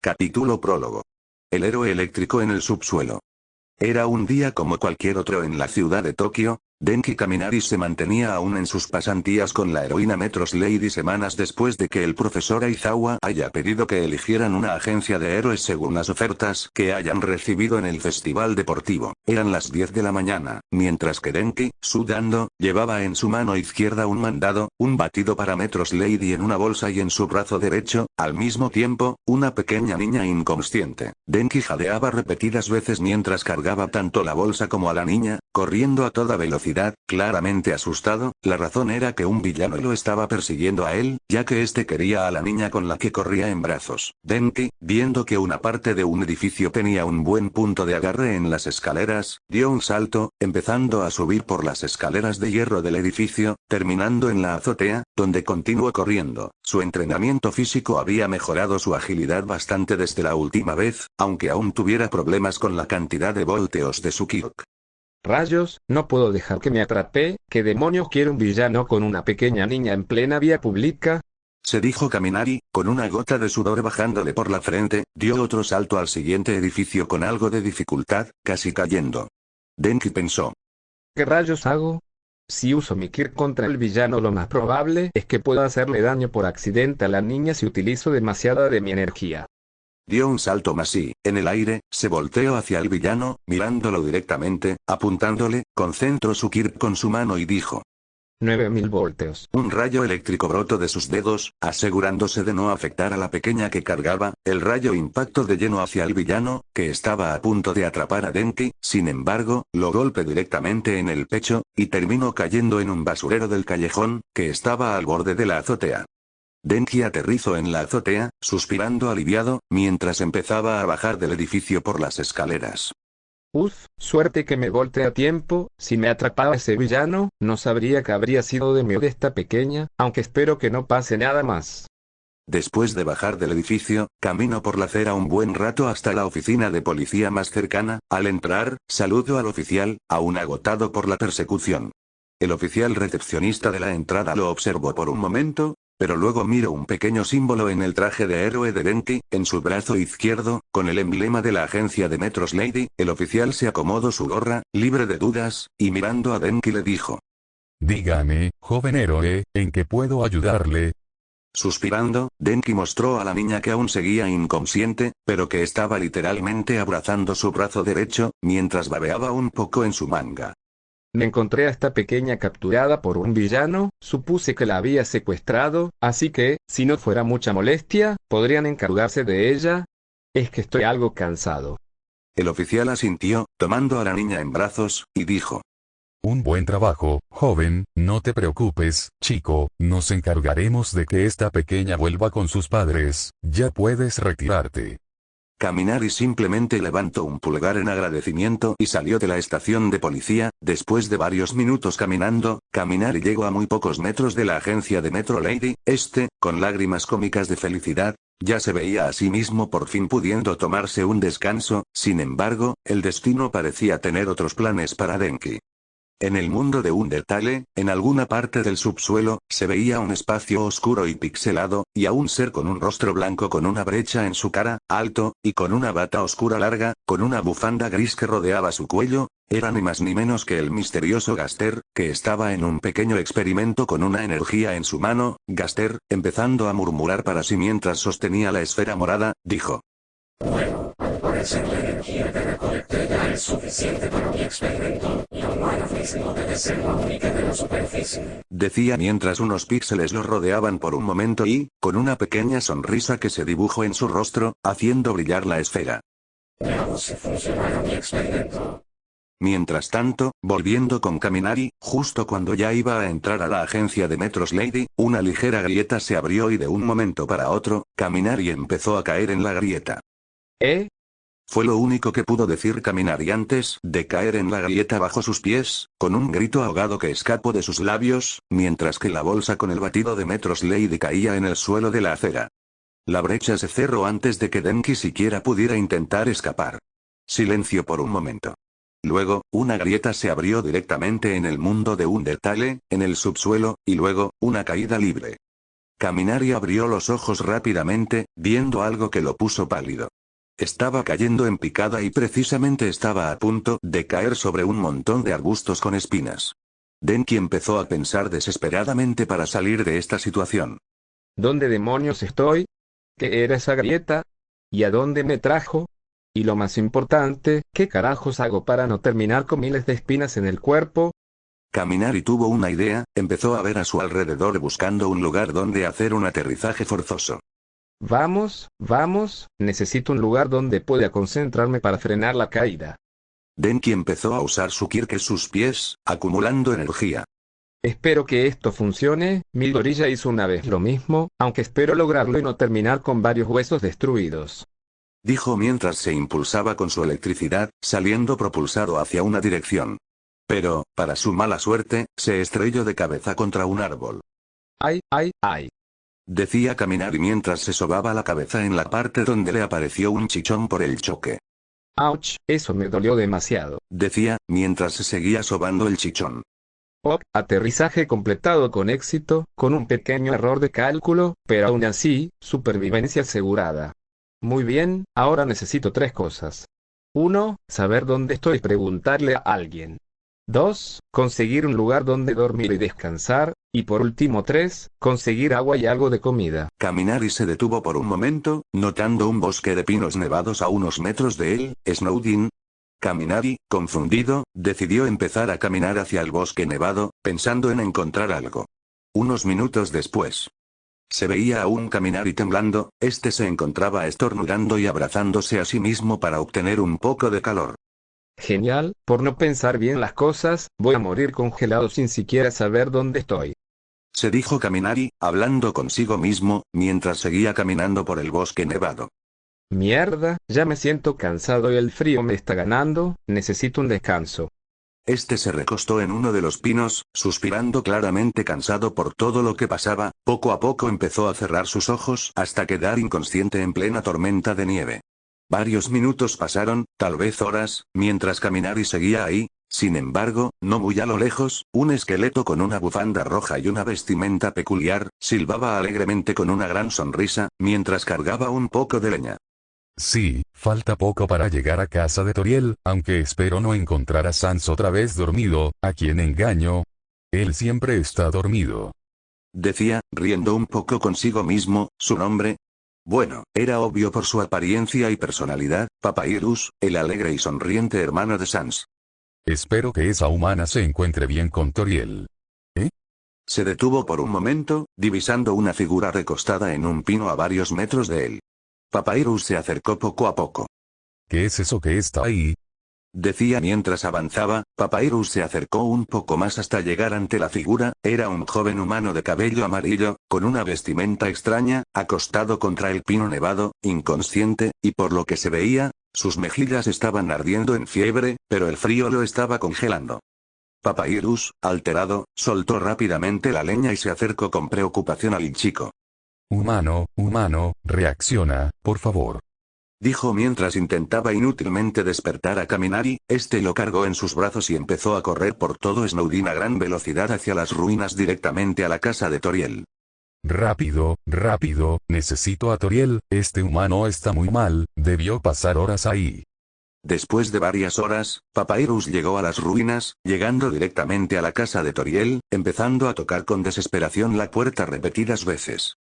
Capítulo prólogo. El héroe eléctrico en el subsuelo. Era un día como cualquier otro en la ciudad de Tokio. Denki Kaminari se mantenía aún en sus pasantías con la heroína Metros Lady semanas después de que el profesor Aizawa haya pedido que eligieran una agencia de héroes según las ofertas que hayan recibido en el festival deportivo. Eran las 10 de la mañana, mientras que Denki, sudando, llevaba en su mano izquierda un mandado, un batido para Metros Lady en una bolsa y en su brazo derecho, al mismo tiempo, una pequeña niña inconsciente. Denki jadeaba repetidas veces mientras cargaba tanto la bolsa como a la niña, corriendo a toda velocidad. Claramente asustado, la razón era que un villano lo estaba persiguiendo a él, ya que este quería a la niña con la que corría en brazos. Denki, viendo que una parte de un edificio tenía un buen punto de agarre en las escaleras, dio un salto, empezando a subir por las escaleras de hierro del edificio, terminando en la azotea, donde continuó corriendo. Su entrenamiento físico había mejorado su agilidad bastante desde la última vez, aunque aún tuviera problemas con la cantidad de volteos de su kick. Rayos, no puedo dejar que me atrape. ¿Qué demonios quiere un villano con una pequeña niña en plena vía pública? Se dijo Kaminari, con una gota de sudor bajándole por la frente, dio otro salto al siguiente edificio con algo de dificultad, casi cayendo. Denki pensó. ¿Qué rayos hago? Si uso mi Kirk contra el villano, lo más probable es que pueda hacerle daño por accidente a la niña si utilizo demasiada de mi energía. Dio un salto más y, en el aire, se volteó hacia el villano, mirándolo directamente, apuntándole, concentró su Kirk con su mano y dijo. 9000 voltios. Un rayo eléctrico brotó de sus dedos, asegurándose de no afectar a la pequeña que cargaba. El rayo impactó de lleno hacia el villano, que estaba a punto de atrapar a Denki. Sin embargo, lo golpeó directamente en el pecho, y terminó cayendo en un basurero del callejón, que estaba al borde de la azotea. Denki aterrizó en la azotea, suspirando aliviado, mientras empezaba a bajar del edificio por las escaleras. Suerte que me volteé a tiempo. Si me atrapaba ese villano, no sabría qué habría sido de mí o de esta pequeña, aunque espero que no pase nada más. Después de bajar del edificio, caminó por la acera un buen rato hasta la oficina de policía más cercana. Al entrar, saludó al oficial, aún agotado por la persecución. El oficial recepcionista de la entrada lo observó por un momento, pero luego miró un pequeño símbolo en el traje de héroe de Denki, en su brazo izquierdo, con el emblema de la agencia de Metros Lady. El oficial se acomodó su gorra, libre de dudas, y mirando a Denki le dijo. Dígame, joven héroe, ¿en qué puedo ayudarle? Suspirando, Denki mostró a la niña que aún seguía inconsciente, pero que estaba literalmente abrazando su brazo derecho, mientras babeaba un poco en su manga. Me encontré a esta pequeña capturada por un villano, supuse que la había secuestrado, así que, si no fuera mucha molestia, podrían encargarse de ella. Es que estoy algo cansado. El oficial asintió, tomando a la niña en brazos, y dijo. Un buen trabajo, joven, no te preocupes, chico, nos encargaremos de que esta pequeña vuelva con sus padres, ya puedes retirarte. Kaminari simplemente levantó un pulgar en agradecimiento y salió de la estación de policía. Después de varios minutos caminando, Kaminari llegó a muy pocos metros de la agencia de Metro Lady. Con lágrimas cómicas de felicidad, ya se veía a sí mismo por fin pudiendo tomarse un descanso. Sin embargo, el destino parecía tener otros planes para Denki. En el mundo de Undertale, en alguna parte del subsuelo, se veía un espacio oscuro y pixelado, y a un ser con un rostro blanco con una brecha en su cara, alto, y con una bata oscura larga, con una bufanda gris que rodeaba su cuello. Era ni más ni menos que el misterioso Gaster, que estaba en un pequeño experimento con una energía en su mano. Gaster, empezando a murmurar para sí mientras sostenía la esfera morada, dijo. Bueno, al parecer la energía que recolecté ya es suficiente para mi experimento. La humana no debe ser la única de la superficie. Decía mientras unos píxeles lo rodeaban por un momento y, con una pequeña sonrisa que se dibujó en su rostro, haciendo brillar la esfera. Veamos si funcionará mi experimento. Mientras tanto, volviendo con Kaminari, justo cuando ya iba a entrar a la agencia de Metros Lady, una ligera grieta se abrió y de un momento para otro, Kaminari empezó a caer en la grieta. Fue lo único que pudo decir Kaminari antes de caer en la grieta bajo sus pies, con un grito ahogado que escapó de sus labios, mientras que la bolsa con el batido de Metros Lady caía en el suelo de la acera. La brecha se cerró antes de que Denki siquiera pudiera intentar escapar. Silencio por un momento. Luego, una grieta se abrió directamente en el mundo de Undertale, en el subsuelo, y luego, una caída libre. Kaminari abrió los ojos rápidamente, viendo algo que lo puso pálido. Estaba cayendo en picada y precisamente estaba a punto de caer sobre un montón de arbustos con espinas. Denki empezó a pensar desesperadamente para salir de esta situación. ¿Dónde demonios estoy? ¿Qué era esa grieta? ¿Y a dónde me trajo? Y lo más importante, ¿qué carajos hago para no terminar con miles de espinas en el cuerpo? Kaminari tuvo una idea, empezó a ver a su alrededor buscando un lugar donde hacer un aterrizaje forzoso. Vamos, necesito un lugar donde pueda concentrarme para frenar la caída. Denki empezó a usar su kirke sus pies, acumulando energía. Espero que esto funcione. Midoriya hizo una vez lo mismo, aunque espero lograrlo y no terminar con varios huesos destruidos. Dijo mientras se impulsaba con su electricidad, saliendo propulsado hacia una dirección. Pero, para su mala suerte, se estrelló de cabeza contra un árbol. ¡Ay! Decía Kaminari mientras se sobaba la cabeza en la parte donde le apareció un chichón por el choque. ¡Auch! Eso me dolió demasiado. Decía, mientras se seguía sobando el chichón. Ok, aterrizaje completado con éxito, con un pequeño error de cálculo, pero aún así, supervivencia asegurada. Muy bien, ahora necesito 3 cosas. 1. Saber dónde estoy y preguntarle a alguien. 2. Conseguir un lugar donde dormir y descansar. Y por último 3. Conseguir agua y algo de comida. Kaminari se detuvo por un momento, notando un bosque de pinos nevados a unos metros de él. Snowdin. Kaminari, confundido, decidió empezar a caminar hacia el bosque nevado, pensando en encontrar algo. Unos minutos después. Se veía a un Kaminari temblando, este se encontraba estornudando y abrazándose a sí mismo para obtener un poco de calor. Genial, por no pensar bien las cosas, voy a morir congelado sin siquiera saber dónde estoy. Se dijo Kaminari, hablando consigo mismo, mientras seguía caminando por el bosque nevado. Mierda, ya me siento cansado y el frío me está ganando, necesito un descanso. Este se recostó en uno de los pinos, suspirando claramente cansado por todo lo que pasaba, poco a poco empezó a cerrar sus ojos hasta quedar inconsciente en plena tormenta de nieve. Varios minutos pasaron, tal vez horas, mientras Kaminari seguía ahí. Sin embargo, no muy a lo lejos, un esqueleto con una bufanda roja y una vestimenta peculiar, silbaba alegremente con una gran sonrisa, mientras cargaba un poco de leña. Sí, falta poco para llegar a casa de Toriel, aunque espero no encontrar a Sans otra vez dormido, ¿a quien engaño? Él siempre está dormido. Decía, riendo un poco consigo mismo, su nombre. Bueno, era obvio por su apariencia y personalidad, Papyrus, el alegre y sonriente hermano de Sans. Espero que esa humana se encuentre bien con Toriel. Se detuvo por un momento, divisando una figura recostada en un pino a varios metros de él. Papyrus se acercó poco a poco. ¿Qué es eso que está ahí? Decía mientras avanzaba. Papyrus se acercó un poco más hasta llegar ante la figura. Era un joven humano de cabello amarillo, con una vestimenta extraña, acostado contra el pino nevado, inconsciente, y por lo que se veía, sus mejillas estaban ardiendo en fiebre, pero el frío lo estaba congelando. Papyrus, alterado, soltó rápidamente la leña y se acercó con preocupación al chico. Humano, reacciona, por favor. Dijo mientras intentaba inútilmente despertar a Kaminari. Este lo cargó en sus brazos y empezó a correr por todo Snowdin a gran velocidad hacia las ruinas directamente a la casa de Toriel. Rápido, necesito a Toriel, este humano está muy mal, debió pasar horas ahí. Después de varias horas, Papyrus llegó a las ruinas, llegando directamente a la casa de Toriel, empezando a tocar con desesperación la puerta repetidas veces.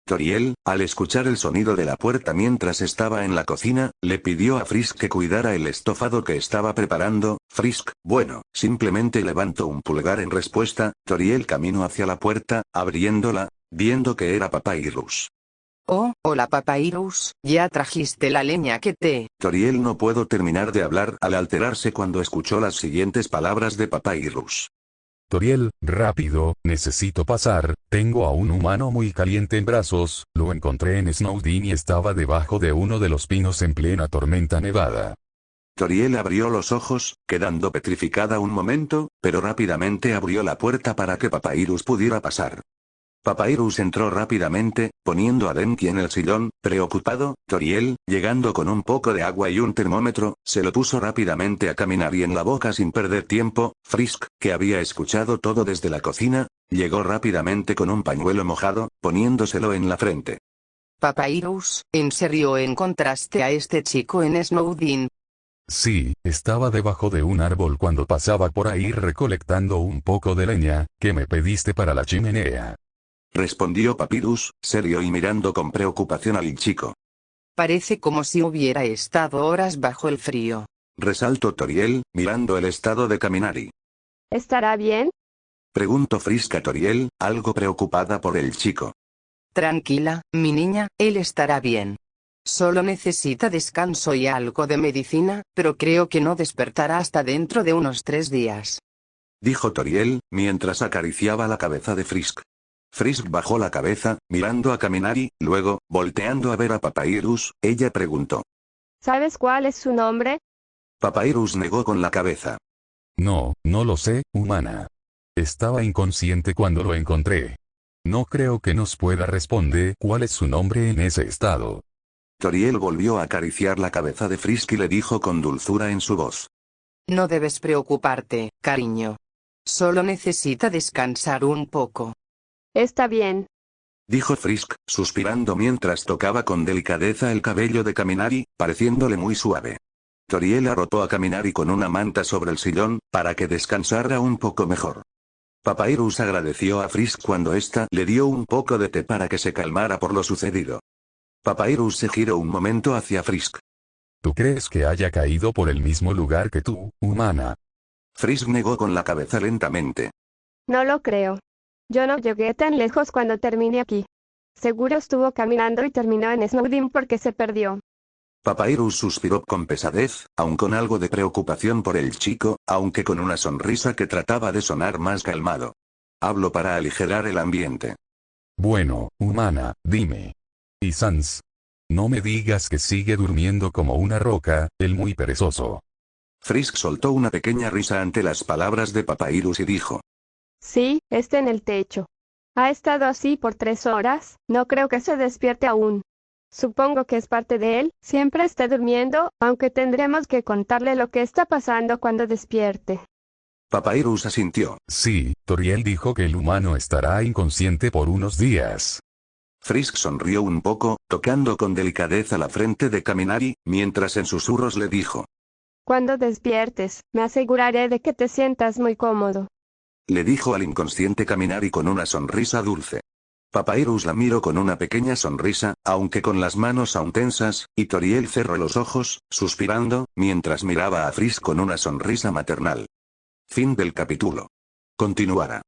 Toriel, al escuchar el sonido de la puerta mientras estaba en la cocina, le pidió a Frisk que cuidara el estofado que estaba preparando. Frisk, bueno, simplemente levantó un pulgar en respuesta. Toriel caminó hacia la puerta, abriéndola, viendo que era Papyrus. Oh, hola Papyrus, ya trajiste la leña que te... Toriel no pudo terminar de hablar al alterarse cuando escuchó las siguientes palabras de Papyrus. Toriel, rápido, necesito pasar, tengo a un humano muy caliente en brazos, lo encontré en Snowdin y estaba debajo de uno de los pinos en plena tormenta nevada. Toriel abrió los ojos, quedando petrificada un momento, pero rápidamente abrió la puerta para que Papyrus pudiera pasar. Papyrus entró rápidamente, poniendo a Denki en el sillón, preocupado. Toriel, llegando con un poco de agua y un termómetro, se lo puso rápidamente a Kaminari en la boca sin perder tiempo. Frisk, que había escuchado todo desde la cocina, Llegó rápidamente con un pañuelo mojado, poniéndoselo en la frente. Papyrus, ¿en serio encontraste a este chico en Snowdin? Sí, estaba debajo de un árbol cuando pasaba por ahí recolectando un poco de leña, que me pediste para la chimenea. Respondió Papyrus, serio y mirando con preocupación al chico. Parece como si hubiera estado horas bajo el frío. Resaltó Toriel, mirando el estado de Kaminari. ¿Estará bien? Preguntó Frisk a Toriel, algo preocupada por el chico. Tranquila, mi niña, él estará bien. Solo necesita descanso y algo de medicina, pero creo que no despertará hasta dentro de unos 3 días. Dijo Toriel, mientras acariciaba la cabeza de Frisk. Frisk bajó la cabeza, mirando a Kaminari, luego, volteando a ver a Papyrus, ella preguntó. ¿Sabes cuál es su nombre? Papyrus negó con la cabeza. No, no lo sé, humana. Estaba inconsciente cuando lo encontré. No creo que nos pueda responder cuál es su nombre en ese estado. Toriel volvió a acariciar la cabeza de Frisk y le dijo con dulzura en su voz. No debes preocuparte, cariño. Solo necesita descansar un poco. Está bien. Dijo Frisk, suspirando mientras tocaba con delicadeza el cabello de Kaminari, pareciéndole muy suave. Toriel arropó a Kaminari con una manta sobre el sillón, para que descansara un poco mejor. Papyrus agradeció a Frisk cuando ésta le dio un poco de té para que se calmara por lo sucedido. Papyrus se giró un momento hacia Frisk. ¿Tú crees que haya caído por el mismo lugar que tú, humana? Frisk negó con la cabeza lentamente. No lo creo. Yo no llegué tan lejos cuando terminé aquí. Seguro estuvo caminando y terminó en Snowdin porque se perdió. Papyrus suspiró con pesadez, aun con algo de preocupación por el chico, aunque con una sonrisa que trataba de sonar más calmado. Habló para aligerar el ambiente. Bueno, humana, dime. Y Sans. No me digas que sigue durmiendo como una roca, el muy perezoso. Frisk soltó una pequeña risa ante las palabras de Papyrus y dijo. Sí, está en el techo. Ha estado así por 3 horas, no creo que se despierte aún. Supongo que es parte de él, siempre está durmiendo, aunque tendremos que contarle lo que está pasando cuando despierte. Papyrus asintió. Sí, Toriel dijo que el humano estará inconsciente por unos días. Frisk sonrió un poco, tocando con delicadeza la frente de Kaminari, mientras en susurros le dijo. Cuando despiertes, me aseguraré de que te sientas muy cómodo. Le dijo al inconsciente Kaminari con una sonrisa dulce. Papyrus la miró con una pequeña sonrisa, aunque con las manos aún tensas, y Toriel cerró los ojos, suspirando, mientras miraba a Frisk con una sonrisa maternal. Fin del capítulo. Continuará.